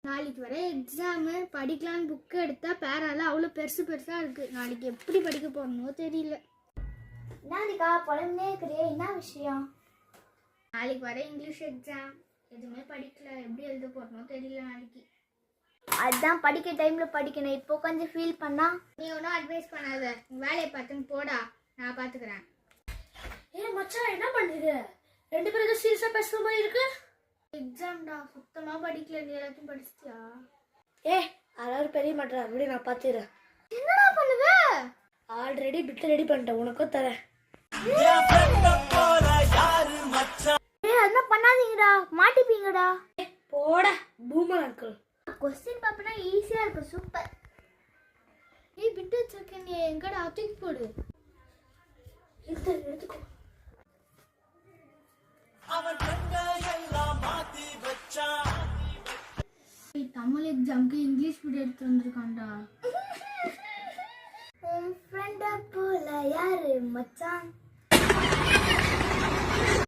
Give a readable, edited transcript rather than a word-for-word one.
நாளைக்கு வர exam படிக்கலான்னு book எடுத்தால் பேரெல்லாம் அவ்வளோ பெருசாக இருக்குது. நாளைக்கு எப்படி படிக்க போகணுமோ தெரியல. என்னதுக்கா புலம்பே இருக்கிறே, என்ன விஷயம்? நாளைக்கு வர இங்கிலீஷ் எக்ஸாம், எதுவுமே படிக்கல, எப்படி எழுத போகிறனோ தெரியல நாளைக்கு. அதுதான் படிக்க டைமில் படிக்கணும். இப்போ கொஞ்சம் ஃபீல் பண்ணா நீ ஒன்றும் அட்வைஸ் பண்ணாத, வேலையை பார்த்துன்னு போடா, நான் பார்த்துக்கிறேன். மச்சான் என்ன பண்ணுது? ரெண்டு பேரும் ஏதோ சீரியஸாக பேசுகிற மாதிரி இருக்கு. எக்ஸாம்டா, சுத்தமாக படிக்கல. நீ எல்லாத்தையும் படிச்சிட்டியா? அதாவது பெரிய மாட்டேன், அப்படி நான் பார்த்துக்கிறேன். என்னடா பண்ணுவ? ஆல்ரெடி பிட்டு ரெடி பண்ணிட்டேன், உனக்கும் தரேன். அதெல்லாம் பண்ணாதீங்கடா, மாட்டிப்பீங்கடா. போடா பூமர் அங்கிள். கொஸ்டின் பாப்பனா ஈஸியாக இருக்கும், சூப்பர். பிட்டு வச்சிருக்கேன், நீ எங்கடா தூக்கி போடு. எடுத்துக்கோ. தமிழ் எக்ஸாமுக்கு இங்கிலீஷ் பிட் எடுத்து வந்திருக்கான்டா. உன் ஃப்ரெண்டை போல யாரு மச்சான்?